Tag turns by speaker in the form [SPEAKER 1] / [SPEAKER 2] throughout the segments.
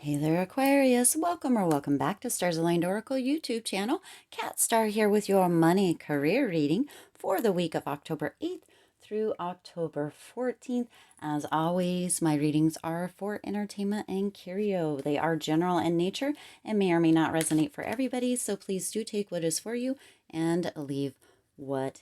[SPEAKER 1] Hey there, Aquarius. Welcome or welcome back to Stars Aligned Oracle YouTube channel. Cat Star here with your money career reading for the week of October 8th through October 14th. As always, my readings are for entertainment and curio. They are general in nature and may or may not resonate for everybody, so please do take what is for you and leave what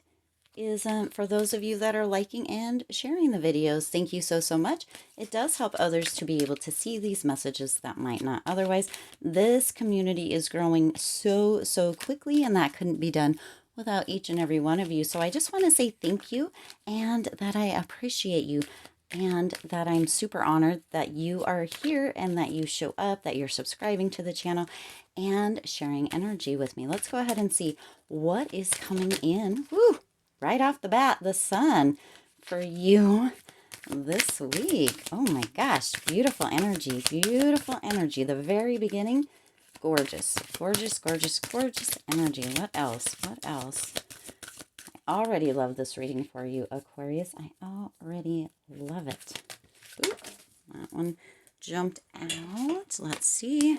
[SPEAKER 1] isn't. For those of you that are liking and sharing the videos, thank you so much. It does help others to be able to see these messages that might not otherwise. This community is growing so quickly, and that couldn't be done without each and every one of you. So I just want to say thank you, and that I appreciate you, and that I'm super honored that you are here and that you show up, that you're subscribing to the channel and sharing energy with me. Let's go ahead and see what is coming in. Woo! Right off the bat, the sun for you this week. Oh my gosh, beautiful energy, beautiful energy. The very beginning, gorgeous, gorgeous, gorgeous, gorgeous energy. What else? What else? I already love this reading for you, Aquarius. I already love it. Oop, that one jumped out. Let's see.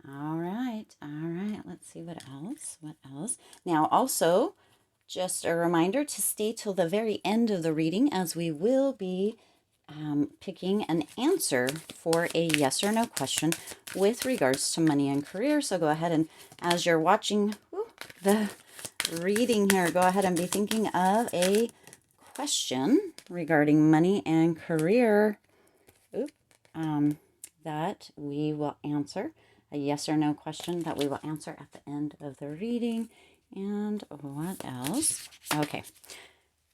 [SPEAKER 1] All right. Let's see what else. What else? Now, also, just a reminder to stay till the very end of the reading, as we will be picking an answer for a yes or no question with regards to money and career. So go ahead and, as you're watching the reading here, go ahead and be thinking of a question regarding money and career that we will answer. A yes or no question that we will answer at the end of the reading. And what else? Okay.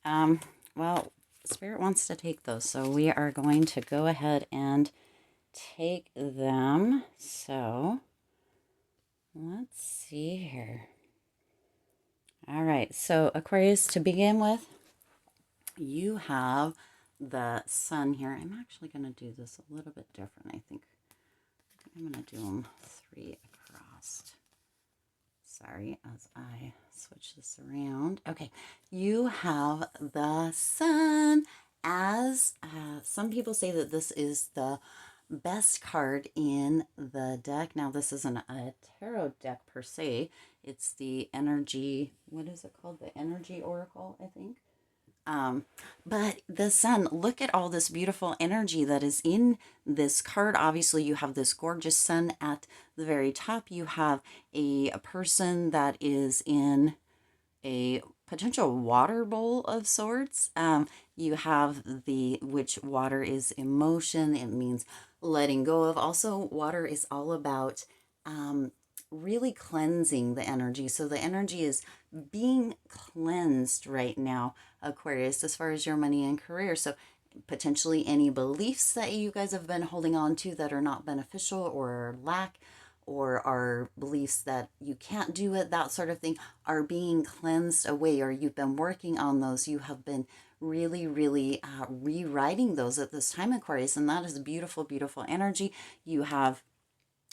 [SPEAKER 1] Well, Spirit wants to take those, so we are going to go ahead and take them. So let's see here. All right. So Aquarius, to begin with, you have the sun here. I'm actually going to do this a little bit different. I think I'm going to do them 3 across. Sorry, as I switch this around. Okay, you have the sun as, some people say that this is the best card in the deck. Now, this isn't a tarot deck per se. It's the energy, what is it called? The energy oracle, I think. But the sun, look at all this beautiful energy that is in this card. Obviously, you have this gorgeous sun at the very top. You have a person that is in a potential water bowl of sorts. You have which water is emotion. It means letting go of. Also, water is all about really cleansing the energy. So the energy is being cleansed right now, Aquarius, as far as your money and career. So potentially any beliefs that you guys have been holding on to that are not beneficial or lack, or are beliefs that you can't do it, that sort of thing, are being cleansed away, or you've been working on those. You have been really rewriting those at this time, Aquarius, and that is beautiful, beautiful energy. You have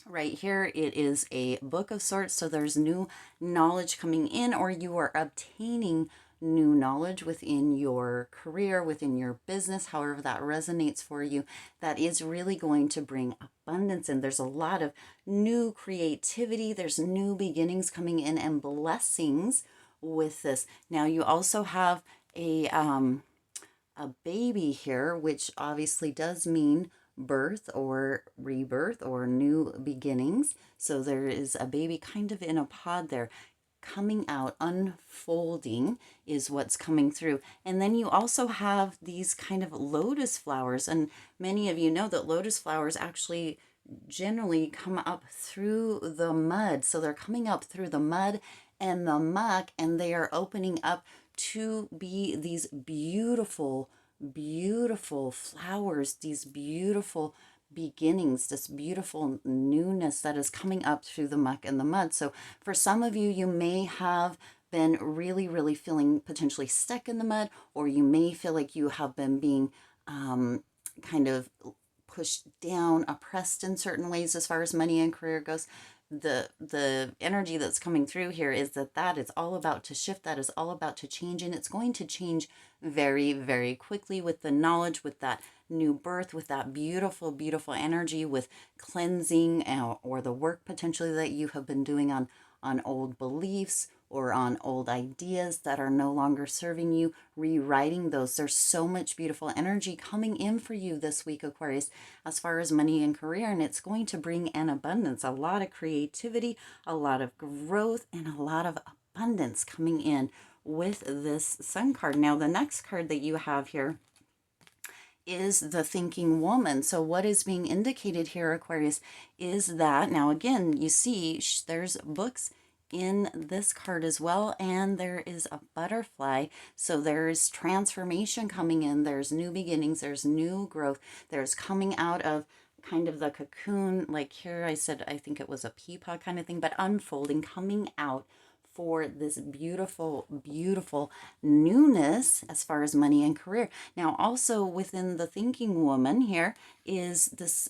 [SPEAKER 1] right here, it is a book of sorts, so there's new knowledge coming in, or you are obtaining new knowledge within your career, within your business, however that resonates for you, that is really going to bring abundance in. There's a lot of new creativity, there's new beginnings coming in and blessings with this. Now, you also have a baby here, which obviously does mean birth or rebirth or new beginnings. So there is a baby kind of in a pod there coming out, unfolding is what's coming through. And then you also have these kind of lotus flowers, and many of you know that lotus flowers actually generally come up through the mud. So they're coming up through the mud and the muck, and they are opening up to be these beautiful, beautiful flowers, these beautiful beginnings, this beautiful newness that is coming up through the muck and the mud. So for some of you, you may have been really feeling potentially stuck in the mud, or you may feel like you have been being kind of pushed down, oppressed in certain ways as far as money and career goes. the energy that's coming through here is that is all about to shift, that is all about to change, and it's going to change very, very quickly with the knowledge, with that new birth, with that beautiful, beautiful energy, with cleansing, or the work potentially that you have been doing on old beliefs or on old ideas that are no longer serving you, rewriting those. There's so much beautiful energy coming in for you this week, Aquarius, as far as money and career, and it's going to bring an abundance, a lot of creativity, a lot of growth, and a lot of abundance coming in with this Sun card. Now, the next card that you have here is the thinking woman. So what is being indicated here, Aquarius, is that, now again, you see there's books in this card as well, and there is a butterfly. So there's transformation coming in, there's new beginnings, there's new growth, there's coming out of kind of the cocoon, like here I said, I think it was a pea pod kind of thing, but unfolding, coming out for this beautiful, beautiful newness as far as money and career. Now, also within the thinking woman here is this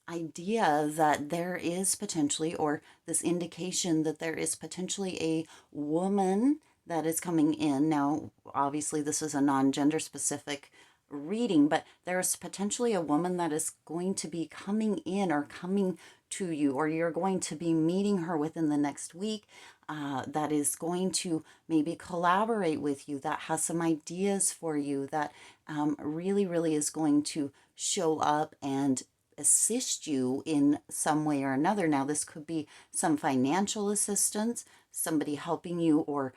[SPEAKER 1] idea that there is potentially, or this indication that there is potentially a woman that is coming in. Now, obviously, this is a non-gender specific reading, but there's potentially a woman that is going to be coming in or coming to you, or you're going to be meeting her within the next week, that is going to maybe collaborate with you, that has some ideas for you, that really, really is going to show up and assist you in some way or another. Now, this could be some financial assistance, somebody helping you, or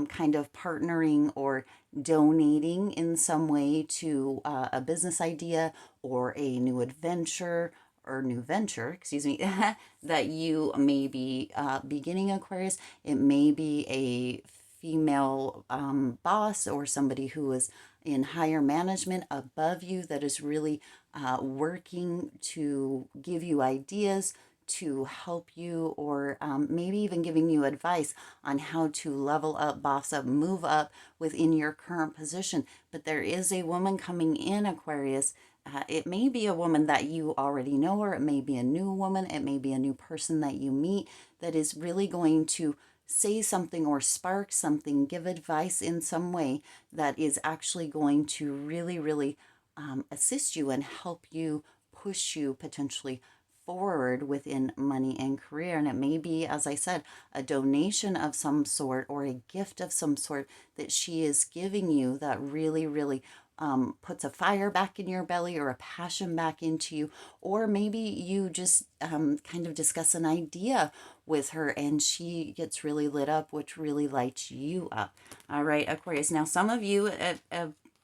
[SPEAKER 1] kind of partnering or donating in some way to a business idea or a new adventure or new venture, excuse me, that you may be beginning, Aquarius. It may be a female boss or somebody who is in higher management above you that is really working to give you ideas, to help you, or maybe even giving you advice on how to level up, boss up, move up within your current position. But there is a woman coming in, Aquarius. It may be a woman that you already know, or it may be a new woman, it may be a new person that you meet that is really going to say something or spark something, give advice in some way that is actually going to really, really assist you and help you, push you potentially forward within money and career. And it may be, as I said, a donation of some sort or a gift of some sort that she is giving you that really, really puts a fire back in your belly or a passion back into you. Or maybe you just kind of discuss an idea with her and she gets really lit up, which really lights you up. All right, Aquarius. Now, some of you,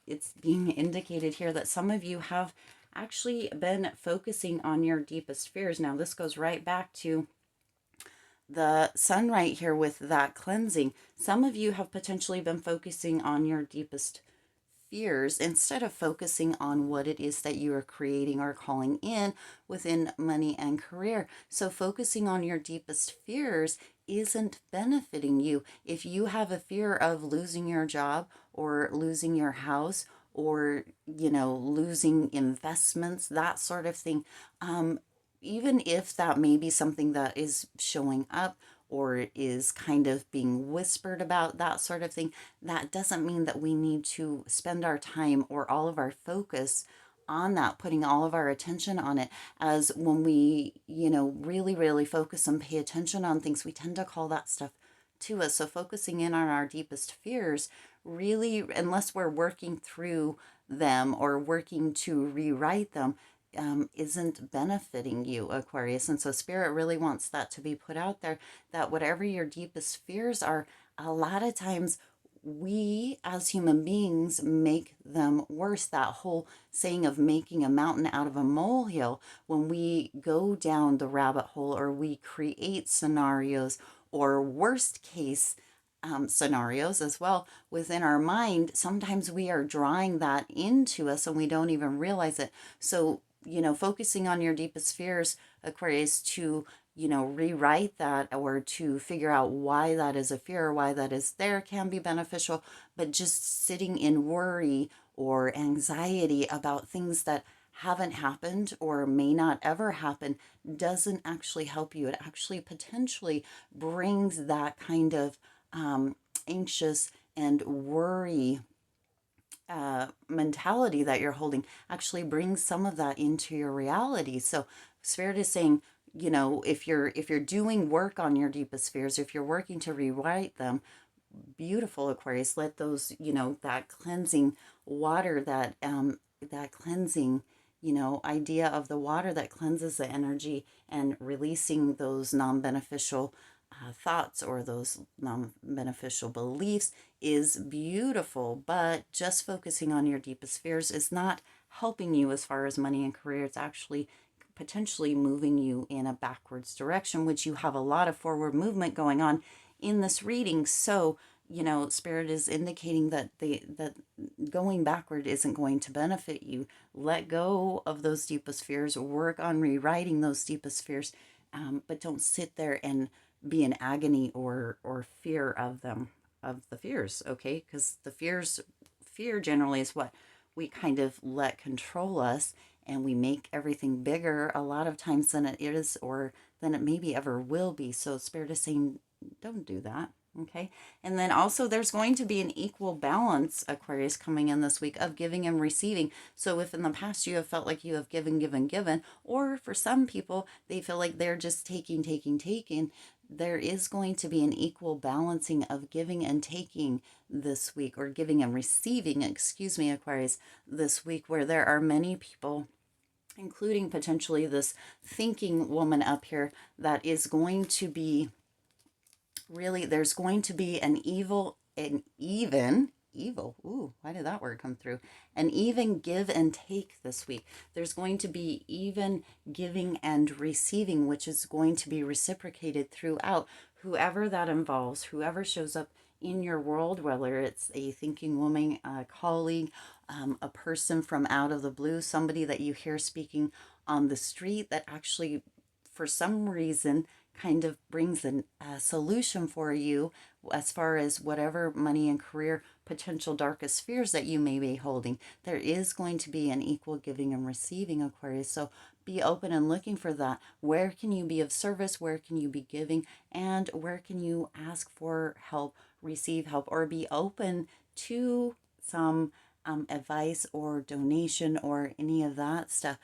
[SPEAKER 1] it's being indicated here that some of you have actually been focusing on your deepest fears. Now, this goes right back to the sun right here with that cleansing. Some of you have potentially been focusing on your deepest fears instead of focusing on what it is that you are creating or calling in within money and career. So focusing on your deepest fears isn't benefiting you. If you have a fear of losing your job or losing your house or, losing investments, that sort of thing, even if that may be something that is showing up or is kind of being whispered about, that sort of thing, that doesn't mean that we need to spend our time or all of our focus on that, putting all of our attention on it. As when we, really, really focus and pay attention on things, we tend to call that stuff to us. So focusing in on our deepest fears, really, unless we're working through them or working to rewrite them, isn't benefiting you, Aquarius. And so Spirit really wants that to be put out there, that whatever your deepest fears are, a lot of times we as human beings make them worse. That whole saying of making a mountain out of a molehill, when we go down the rabbit hole or we create scenarios or worst case scenarios as well within our mind, sometimes we are drawing that into us and we don't even realize it. So, focusing on your deepest fears, Aquarius, to, rewrite that or to figure out why that is a fear or why that is there can be beneficial. But just sitting in worry or anxiety about things that haven't happened or may not ever happen doesn't actually help you. It actually potentially brings that kind of anxious and worry mentality that you're holding, actually brings some of that into your reality. So Spirit is saying, if you're doing work on your deepest fears, if you're working to rewrite them, beautiful, Aquarius, let those, that cleansing water, that cleansing, idea of the water that cleanses the energy and releasing those non-beneficial thoughts or those non-beneficial beliefs is beautiful. But just focusing on your deepest fears is not helping you as far as money and career. It's actually potentially moving you in a backwards direction, which you have a lot of forward movement going on in this reading. So, Spirit is indicating that that going backward isn't going to benefit you. Let go of those deepest fears, work on rewriting those deepest fears, but don't sit there and be in agony or fear of them, of the fears, okay? Because fear generally is what we kind of let control us, and we make everything bigger a lot of times than it is or than it maybe ever will be. So Spirit is saying, don't do that. Okay. And then also there's going to be an equal balance, Aquarius, coming in this week of giving and receiving. So if in the past you have felt like you have given, or for some people, they feel like they're just taking, there is going to be an equal balancing of giving and taking this week, or giving and receiving, excuse me, Aquarius, this week, where there are many people, including potentially this thinking woman up here, that is going to be really, there's going to be an evil, ooh, why did that word come through? An even give and take this week. There's going to be even giving and receiving, which is going to be reciprocated throughout. Whoever that involves, whoever shows up in your world, whether it's a thinking woman, a colleague, a person from out of the blue, somebody that you hear speaking on the street that actually, for some reason, kind of brings a solution for you as far as whatever money and career potential darkest fears that you may be holding. There is going to be an equal giving and receiving, Aquarius. So be open and looking for that. Where can you be of service? Where can you be giving? And where can you ask for help, receive help, or be open to some advice or donation or any of that stuff?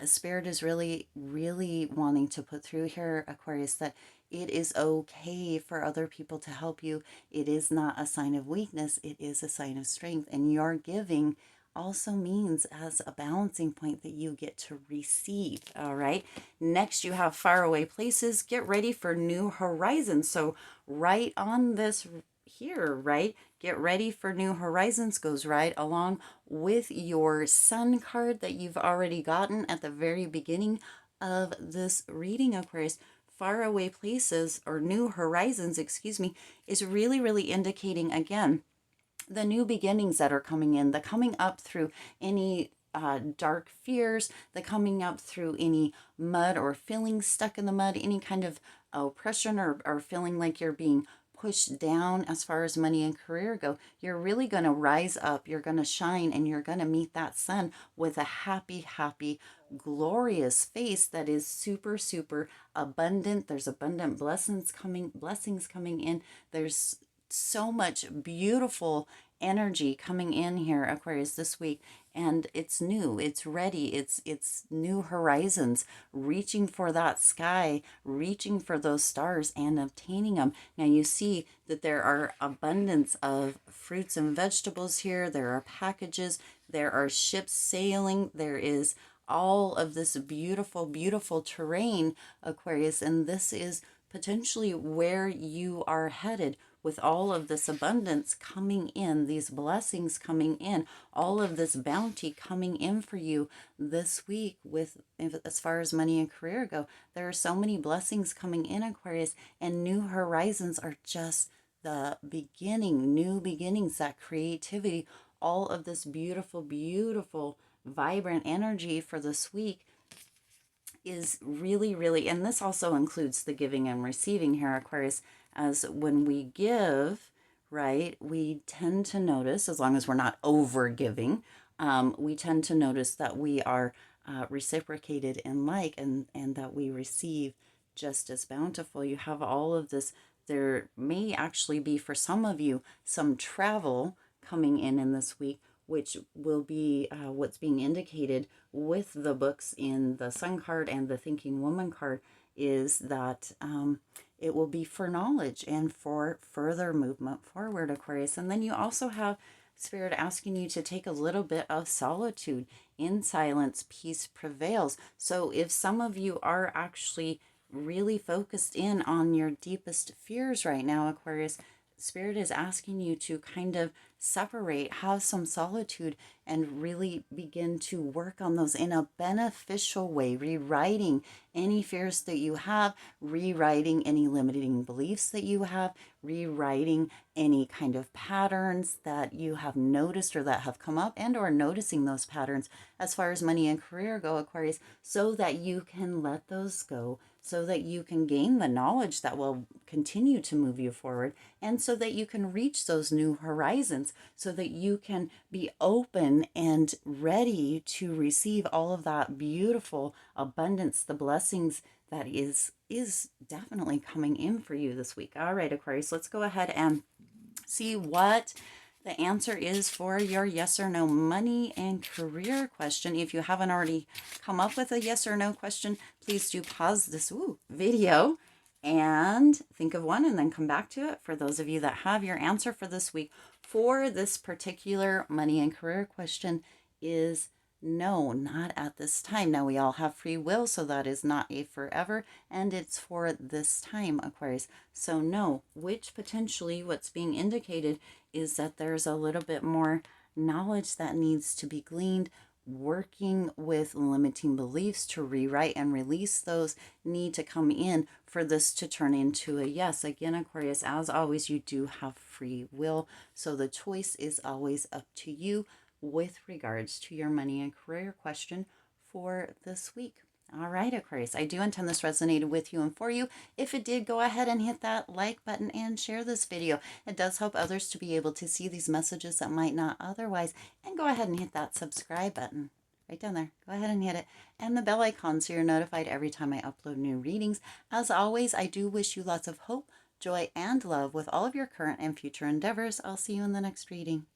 [SPEAKER 1] Spirit is really, really wanting to put through here, Aquarius, that it is okay for other people to help you. It is not a sign of weakness. It is a sign of strength. And your giving also means, as a balancing point, that you get to receive. All right. Next, you have faraway places. Get ready for new horizons. So right on this here, right? Get ready for new horizons goes right along with your sun card that you've already gotten at the very beginning of this reading, Aquarius. Faraway places, or new horizons, excuse me, is really, really indicating, again, the new beginnings that are coming in, the coming up through any dark fears, the coming up through any mud or feeling stuck in the mud, any kind of oppression, or feeling like you're being pushed down as far as money and career go. You're really going to rise up, you're going to shine, and you're going to meet that sun with a happy, happy, glorious face that is super, super abundant. There's abundant blessings coming in. There's so much beautiful energy coming in here, Aquarius, this week, and it's new, it's ready, it's new horizons, reaching for that sky, reaching for those stars and obtaining them. Now you see that there are abundance of fruits and vegetables here. There are packages, there are ships sailing, there is all of this beautiful, beautiful terrain, Aquarius, and this is potentially where you are headed, with all of this abundance coming in, these blessings coming in, all of this bounty coming in for you this week. With, as far as money and career go, there are so many blessings coming in, Aquarius, and new horizons are just the beginning, new beginnings, that creativity, all of this beautiful, beautiful, vibrant energy for this week is really, really, and this also includes the giving and receiving here, Aquarius, as when we give, right, we tend to notice, as long as we're not over giving, we tend to notice that we are reciprocated in like, and that we receive just as bountiful. You have all of this. There may actually be, for some of you, some travel coming in this week, which will be what's being indicated with the books in the Sun card and the Thinking Woman card, is that it will be for knowledge and for further movement forward, Aquarius. And then you also have Spirit asking you to take a little bit of solitude. In silence, peace prevails. So if some of you are actually really focused in on your deepest fears right now, Aquarius, Spirit is asking you to kind of separate, have some solitude, and really begin to work on those in a beneficial way, rewriting any fears that you have, rewriting any limiting beliefs that you have, rewriting any kind of patterns that you have noticed or that have come up, and or noticing those patterns as far as money and career go, Aquarius, so that you can let those go, so that you can gain the knowledge that will continue to move you forward, and so that you can reach those new horizons, so that you can be open and ready to receive all of that beautiful abundance, the blessings that is definitely coming in for you this week. All right, Aquarius, let's go ahead and see what the answer is for your yes or no money and career question. If you haven't already come up with a yes or no question, please do pause this video and think of one and then come back to it. For those of you that have your answer for this week for this particular money and career question is no, not at this time. Now, we all have free will, so that is not a forever, and it's for this time, Aquarius. So no, which potentially what's being indicated is that there's a little bit more knowledge that needs to be gleaned. Working with limiting beliefs to rewrite and release those need to come in for this to turn into a yes. Again, Aquarius, as always, you do have free will, so the choice is always up to you with regards to your money and career question for this week. All right, Aquarius, I do intend this resonated with you and for you. If it did, go ahead and hit that like button and share this video. It does help others to be able to see these messages that might not otherwise. And go ahead and hit that subscribe button right down there. Go ahead and hit it. And the bell icon so you're notified every time I upload new readings. As always, I do wish you lots of hope, joy, and love with all of your current and future endeavors. I'll see you in the next reading.